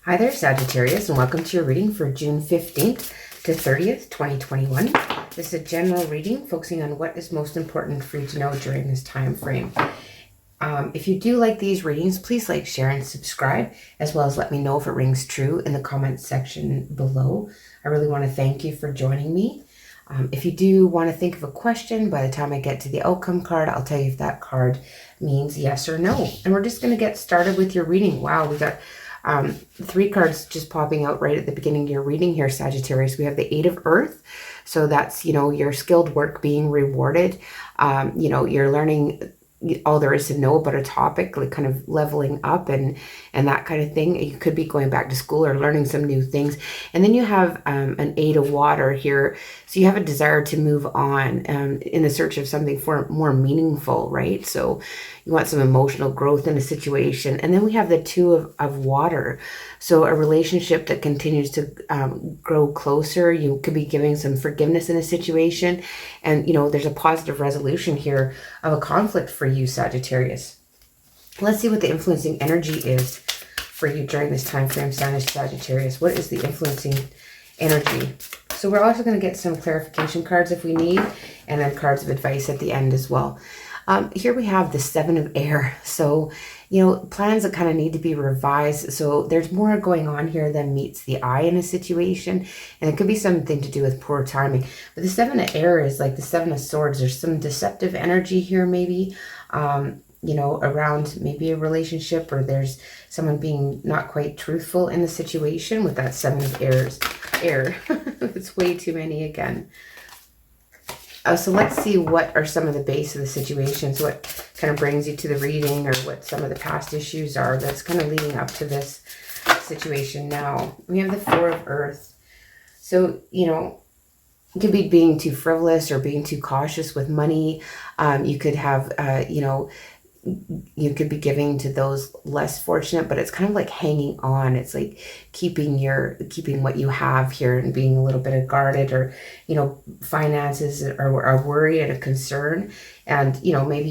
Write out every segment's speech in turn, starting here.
Hi there, Sagittarius, and welcome to your reading for June 15th to 30th, 2021. This is a general reading focusing on what is most important for you to know during this time frame. If you do like these readings, please like, share, and subscribe, as well as let me know if it rings true in the comments section below. I really want to thank you for joining me. If you do want to think of a question, by the time I get to the outcome card, I'll tell you if that card means yes or no. And we're just going to get started with your reading. Wow, we got 3 cards just popping out right at the beginning of your reading here, Sagittarius. We have the 8 of Earth. So that's, your skilled work being rewarded. You're learning all there is to know about a topic, like kind of leveling up and that kind of thing. You could be going back to school or learning some new things. And then you have an 8 of Water here. So you have a desire to move on in the search of something more meaningful, right? So you want some emotional growth in a situation. And then we have the 2 of Water. So a relationship that continues to grow closer. You could be giving some forgiveness in a situation. And, there's a positive resolution here of a conflict for you, Sagittarius. Let's see what the influencing energy is for you during this time frame, Sagittarius. What is the influencing energy? So we're also going to get some clarification cards if we need, and then cards of advice at the end as well. Here we have the 7 of Air. So, plans that kind of need to be revised. So there's more going on here than meets the eye in a situation. And it could be something to do with poor timing. But the 7 of Air is like the 7 of Swords. There's some deceptive energy here maybe, around maybe a relationship, or there's someone being not quite truthful in the situation with that 7 of Air. It's way too many again. So let's see what are some of the base of the situations, what kind of brings you to the reading, or what some of the past issues are that's kind of leading up to this situation now. We have the 4 of Earth. So, it could be being too frivolous or being too cautious with money. You could have, you could be giving to those less fortunate, but it's kind of like hanging on. It's like keeping what you have here and being a little bit of guarded, or, finances are a worry and a concern. And, maybe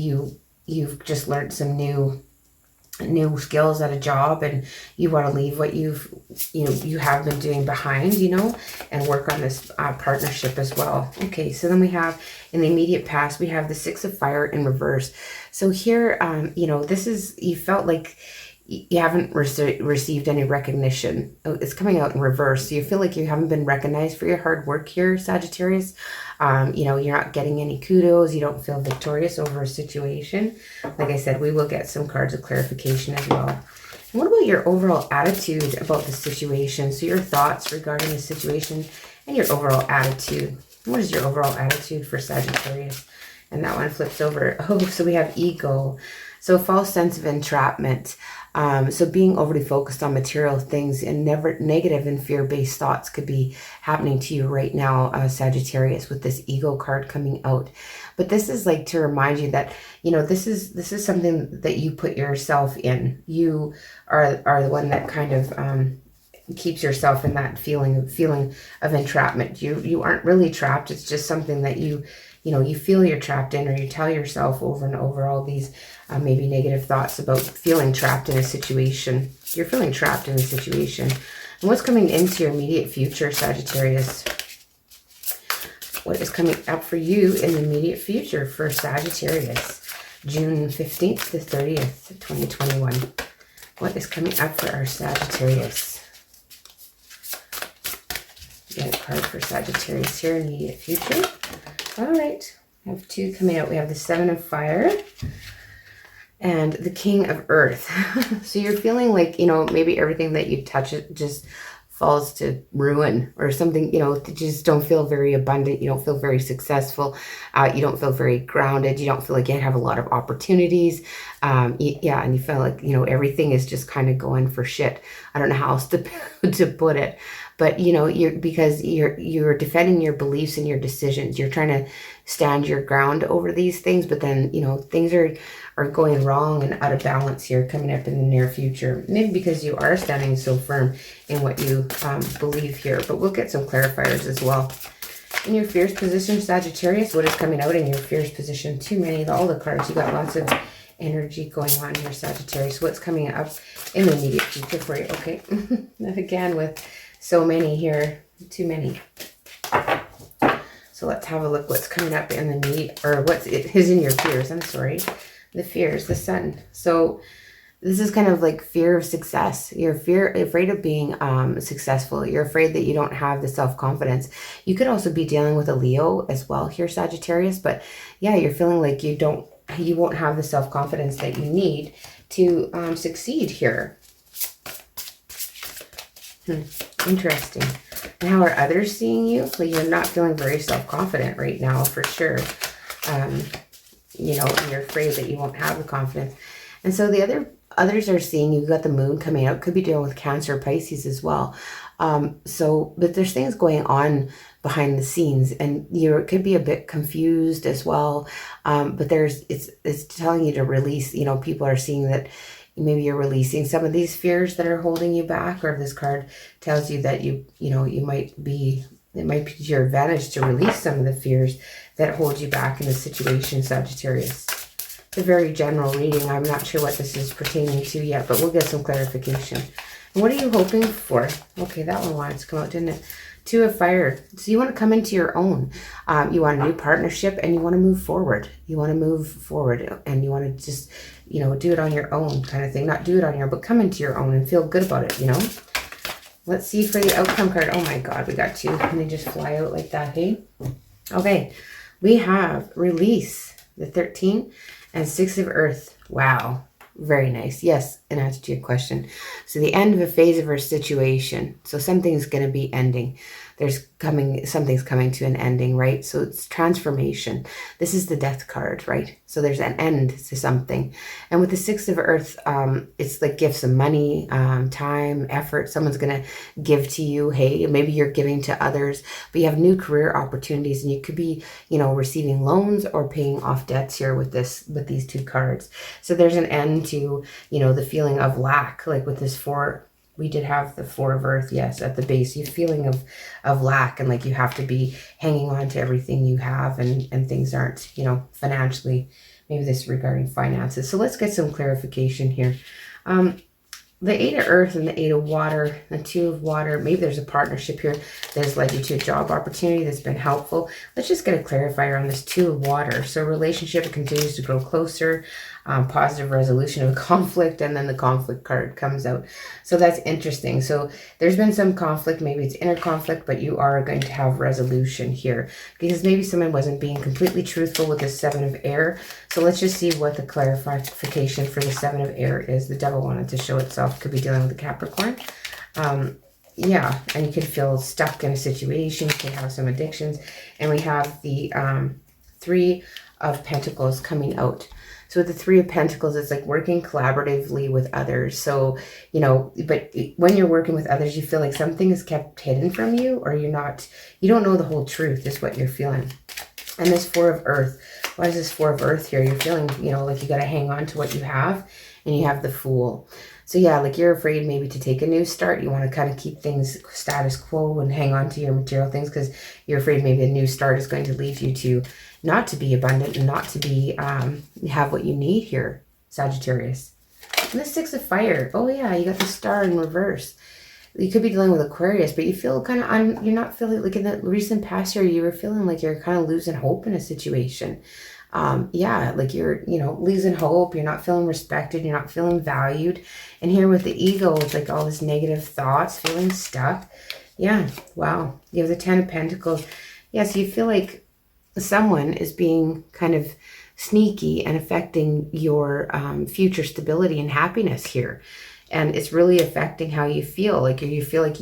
you've just learned some new skills at a job, and you want to leave what you have been doing behind, and work on this partnership as well. Okay, so then we have in the immediate past, we have the 6 of Fire in reverse. So here, this is, you felt like you haven't received any recognition. It's coming out in reverse. So you feel like you haven't been recognized for your hard work here, Sagittarius. You're not getting any kudos. You don't feel victorious over a situation. Like I said, we will get some cards of clarification as well. And what about your overall attitude about the situation? So your thoughts regarding the situation and your overall attitude. What is your overall attitude for Sagittarius? And that one flips over. Oh, so we have ego. So false sense of entrapment. So being overly focused on material things and never negative and fear-based thoughts could be happening to you right now, Sagittarius, with this ego card coming out. But this is like to remind you that, this is something that you put yourself in. You are the one that kind of keeps yourself in that feeling of entrapment. You aren't really trapped. It's just something that you feel you're trapped in, or you tell yourself over and over all these maybe negative thoughts about feeling trapped in a situation. You're feeling trapped in a situation. And what's coming into your immediate future, Sagittarius? What is coming up for you in the immediate future for Sagittarius? June 15th to 30th, 2021. What is coming up for our Sagittarius? Get a card for Sagittarius here, immediate future. All right, I have 2 coming out. We have the 7 of Fire and the King of Earth. So you're feeling like, maybe everything that you touch, it just falls to ruin or something, you just don't feel very abundant. You don't feel very successful. You don't feel very grounded. You don't feel like you have a lot of opportunities. And you feel like, everything is just kind of going for shit. I don't know how else to put it. But, because you're defending your beliefs and your decisions. You're trying to stand your ground over these things. But then, things are going wrong and out of balance here coming up in the near future. Maybe because you are standing so firm in what you believe here. But we'll get some clarifiers as well. In your fears position, Sagittarius, what is coming out in your fears position? Too many, all the cards. You got lots of energy going on here, Sagittarius. What's coming up in the immediate future for you? Okay. Again, with so many here. Too many. So let's have a look what's coming up in the need, or what is in your fears. I'm sorry. The fears, the sun. So this is kind of like fear of success. You're afraid of being successful. You're afraid that you don't have the self-confidence. You could also be dealing with a Leo as well here, Sagittarius. But yeah, you're feeling like you won't have the self-confidence that you need to succeed here. Interesting. And how are others seeing you? Like, you're not feeling very self-confident right now, for sure. You know, and you're afraid that you won't have the confidence. And so the others are seeing you got the moon coming out. Could be dealing with Cancer, Pisces as well. But there's things going on behind the scenes, and you could be a bit confused as well. But it's telling you to release. You know, people are seeing that maybe you're releasing some of these fears that are holding you back, or this card tells you that it might be to your advantage to release some of the fears that hold you back in the situation, Sagittarius. It's a very general reading. I'm not sure what this is pertaining to yet, but we'll get some clarification. And what are you hoping for? Okay, that one wanted to come out, didn't it? Two of Fire. So you want to come into your own. You want a new partnership, and you want to move forward. You want to move forward, and you want to just, do it on your own kind of thing. Not do it on your own, but come into your own and feel good about it, Let's see for the outcome card. Oh my God, we got two, and they just fly out like that, hey? Okay, we have Release, the 13, and 6 of Earth. Wow. Very nice. Yes, in answer to your question. So the end of a phase of our situation. So something's going to be ending. Something's coming to an ending, right? So it's transformation. This is the Death card, right? So there's an end to something. And with the 6 of Earth, it's like gifts of money, time, effort. Someone's going to give to you. Hey, maybe you're giving to others, but you have new career opportunities, and you could be, receiving loans or paying off debts here with these two cards. So there's an end to, the feeling of lack, like with this 4. We did have the 4 of Earth, yes, at the base. You feeling of lack, and like you have to be hanging on to everything you have, and things aren't, financially, maybe this regarding finances. So let's get some clarification here. The 8 of Earth and the 8 of Water, the 2 of Water, maybe there's a partnership here that has led you to a job opportunity that's been helpful. Let's just get a clarifier on this 2 of Water. So relationship continues to grow closer, positive resolution of a conflict, and then the conflict card comes out. So that's interesting. So there's been some conflict, maybe it's inner conflict, but you are going to have resolution here, because maybe someone wasn't being completely truthful with the 7 of Air. So let's just see what the clarification for the 7 of Air is. The Devil wanted to show itself. Could be dealing with a Capricorn. Yeah, and you could feel stuck in a situation. You could have some addictions. And we have the 3 of Pentacles coming out. So with the 3 of Pentacles, it's like working collaboratively with others. So, but when you're working with others, you feel like something is kept hidden from you, or you don't know the whole truth is what you're feeling. And this 4 of Earth, why is this 4 of Earth here? You're feeling, like you got to hang on to what you have, and you have the Fool. So yeah, like you're afraid maybe to take a new start. You want to kind of keep things status quo and hang on to your material things, because you're afraid maybe a new start is going to lead you to not to be abundant and not to be have what you need here, Sagittarius. And the 6 of Fire. Oh yeah, you got the Star in reverse. You could be dealing with Aquarius, but you feel kind of, you're not feeling like in the recent past year, you were feeling like you're kind of losing hope in a situation. Yeah, like you're, losing hope. You're not feeling respected. You're not feeling valued. And here with the ego, it's like all this negative thoughts, feeling stuck. Yeah, wow. You have the 10 of Pentacles. Yeah, so you feel like someone is being kind of sneaky and affecting your future stability and happiness here. And it's really affecting how you feel. Like you feel like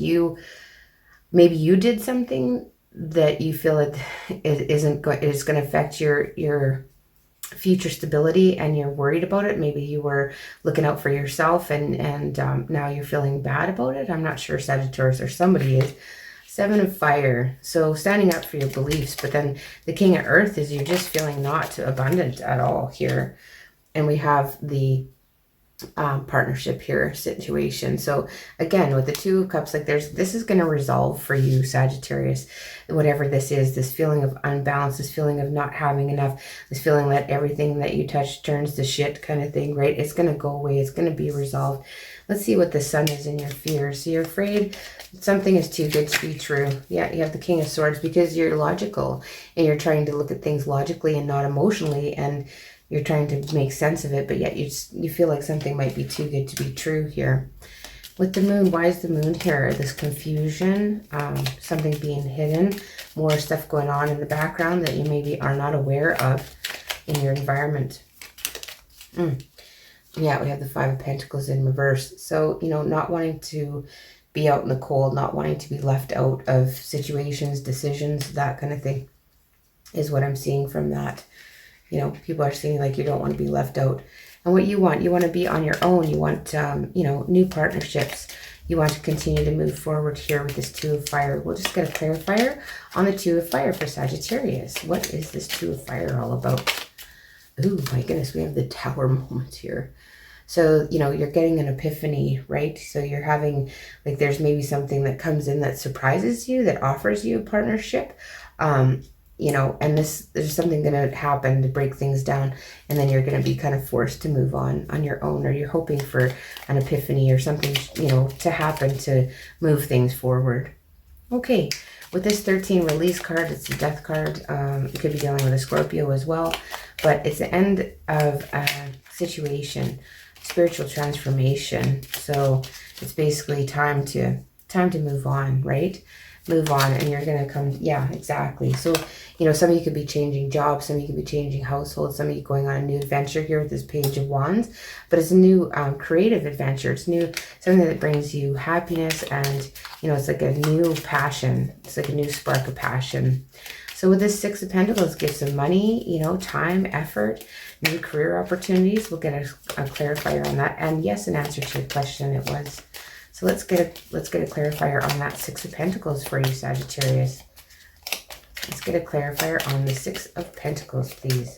maybe you did something that you feel it is going to affect your future stability, and you're worried about it. Maybe you were looking out for yourself, and now you're feeling bad about it. I'm not sure, Sagittarius, or somebody is. 7 of Fire. So standing up for your beliefs, but then the King of Earth is you're just feeling not abundant at all here. And we have the partnership here situation. So again, with the Two of Cups, like this is going to resolve for you, Sagittarius, whatever this is, this feeling of unbalance, this feeling of not having enough, this feeling that everything that you touch turns to shit kind of thing, right? It's going to go away. It's going to be resolved. Let's see what the Sun is in your fears. So you're afraid something is too good to be true. Yeah, you have the King of Swords because you're logical and you're trying to look at things logically and not emotionally, and you're trying to make sense of it, but yet you feel like something might be too good to be true here. With the Moon, why is the Moon here? This confusion, something being hidden, more stuff going on in the background that you maybe are not aware of in your environment. Yeah, we have the Five of Pentacles in reverse. So, you know, not wanting to be out in the cold, not wanting to be left out of situations, decisions, that kind of thing is what I'm seeing from that. You know, people are seeing like you don't want to be left out. And what you want to be on your own. You want, you know, new partnerships. You want to continue to move forward here with this Two of Fire. We'll just get a clarifier on the Two of Fire for Sagittarius. What is this Two of Fire all about? Ooh, my goodness, we have the Tower moment here. So, you know, you're getting an epiphany, right? So you're having, like, there's maybe something that comes in that surprises you, that offers you a partnership. You know, and there's something going to happen to break things down, and then you're going to be kind of forced to move on your own, or you're hoping for an epiphany or something, you know, to happen to move things forward. Okay, with this 13 release card, it's a death card. You could be dealing with a Scorpio as well, but it's the end of a situation, spiritual transformation. So it's basically time to move on, right? Move on, and you're going to come, yeah, exactly. So, you know, some of you could be changing jobs, some of you could be changing households, some of you going on a new adventure here with this Page of Wands, but it's a new creative adventure. It's new, something that brings you happiness, and, you know, it's like a new passion. It's like a new spark of passion. So with this Six of Pentacles, get some money, you know, time, effort, new career opportunities. We'll get a clarifier on that. And yes, an answer to your question it was. So let's get a clarifier on that Six of Pentacles for you, Sagittarius. Let's get a clarifier on the Six of Pentacles, please.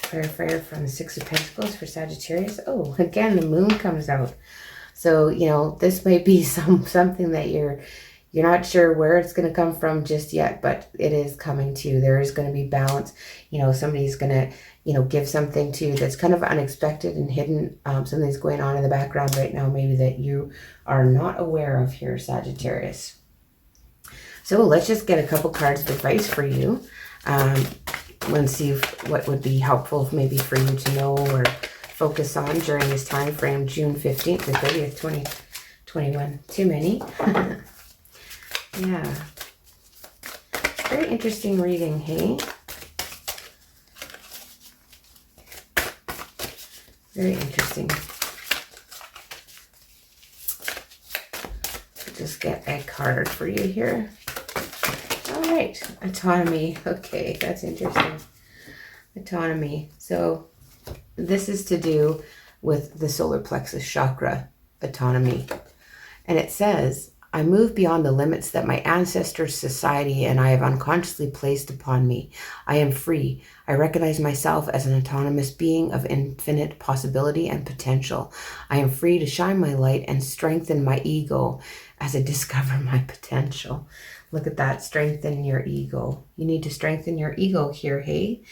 Clarifier from the Six of Pentacles for Sagittarius. Oh, again, the Moon comes out. So, you know, this may be something that you're not sure where it's going to come from just yet, but it is coming to you. There is going to be balance. You know, somebody's going to, you know, give something to you that's kind of unexpected and hidden. Something's going on in the background right now, maybe that you are not aware of here, Sagittarius. So let's just get a couple cards of advice for you. Let's see what would be helpful maybe for you to know or focus on during this time frame, June 15th to 30th, 2021. Too many. Yeah. Very interesting reading, hey? Very interesting. Just get a card for you here. All right, autonomy. Okay, that's interesting. Autonomy. So this is to do with the solar plexus chakra, autonomy. And it says, I move beyond the limits that my ancestors, society, and I have unconsciously placed upon me. I am free. I recognize myself as an autonomous being of infinite possibility and potential. I am free to shine my light and strengthen my ego as I discover my potential. Look at that, strengthen your ego. You need to strengthen your ego here, hey?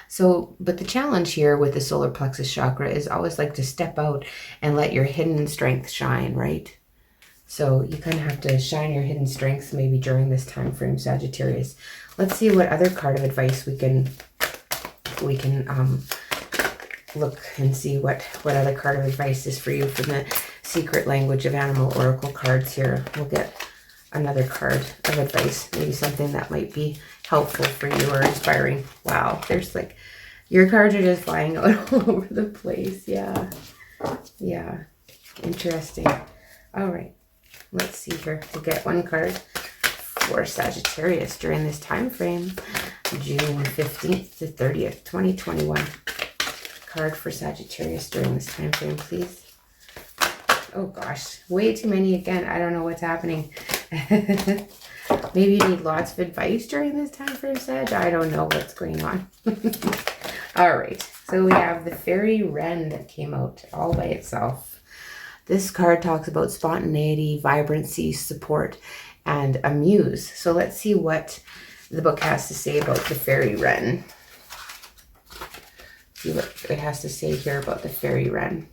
So, but the challenge here with the solar plexus chakra is always like to step out and let your hidden strength shine, right? So you kind of have to shine your hidden strengths maybe during this time frame, Sagittarius. Let's see what other card of advice we can look and see what other card of advice is for you from the Secret Language of Animal Oracle cards here. We'll get another card of advice, maybe something that might be helpful for you or inspiring. Wow, there's like, your cards are just flying out all over the place. Yeah, interesting. All right. Let's see here. We'll get one card for Sagittarius during this time frame, June 15th to 30th, 2021. Card for Sagittarius during this time frame, please. Oh gosh, way too many again. I don't know what's happening. Maybe you need lots of advice during this time frame, Sag. I don't know what's going on. All right. So we have the Fairy Wren that came out all by itself. This card talks about spontaneity, vibrancy, support, and a muse. So let's see what the book has to say about the Fairy Wren. See what it has to say here about the Fairy Wren.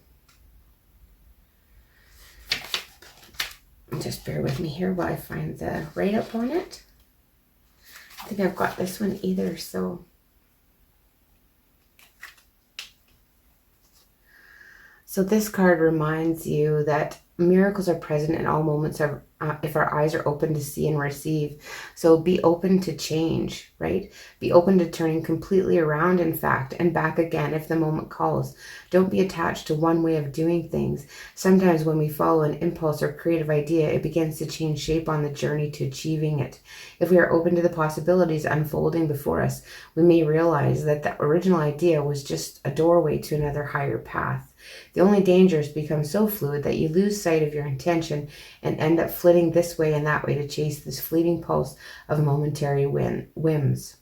Just bear with me here while I find the write-up on it. I think I've got this one either, so. So this card reminds you that miracles are present in all moments of, if our eyes are open to see and receive. So be open to change, right? Be open to turning completely around, in fact, and back again if the moment calls. Don't be attached to one way of doing things. Sometimes when we follow an impulse or creative idea, it begins to change shape on the journey to achieving it. If we are open to the possibilities unfolding before us, we may realize that the original idea was just a doorway to another higher path. The only danger is become so fluid that you lose sight of your intention and end up flitting this way and that way to chase this fleeting pulse of momentary whims.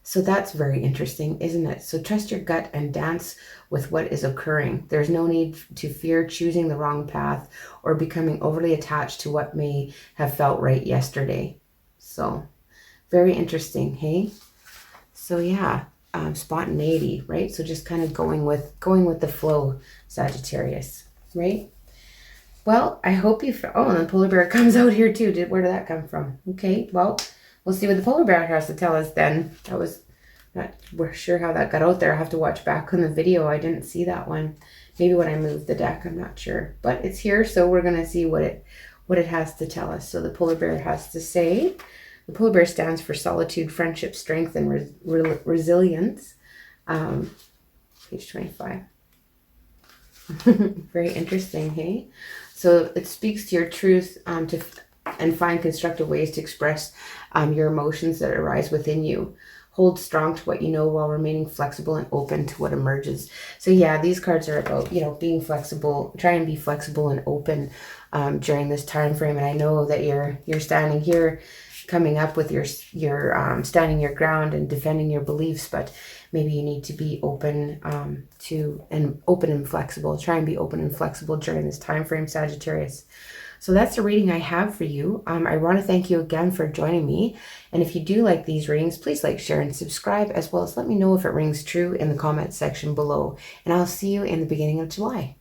So that's very interesting, isn't it? So trust your gut and dance with what is occurring. There's no need to fear choosing the wrong path or becoming overly attached to what may have felt right yesterday. So very interesting, hey? So yeah. Spontaneity, right? So just kind of going with the flow, Sagittarius, right? Well, I hope you. Oh, and the polar bear comes out here too. Where did that come from? Okay, well, we'll see what the polar bear has to tell us then. We're sure how that got out there. I have to watch back on the video. I didn't see that one. Maybe when I moved the deck, I'm not sure, but it's here, so we're gonna see what it has to tell us. So the polar bear has to say. The polar bear stands for solitude, friendship, strength, and resilience. Page 25. Very interesting, hey? So it speaks to your truth and find constructive ways to express your emotions that arise within you. Hold strong to what you know while remaining flexible and open to what emerges. So yeah, these cards are about, being flexible. Try and be flexible and open during this time frame. And I know that you're standing here coming up with your standing your ground and defending your beliefs, but maybe you need to be open open and flexible. Try and be open and flexible during this time frame, Sagittarius. So that's the reading I have for you. I want to thank you again for joining me. And if you do like these readings, please like, share, and subscribe, as well as let me know if it rings true in the comments section below. And I'll see you in the beginning of July.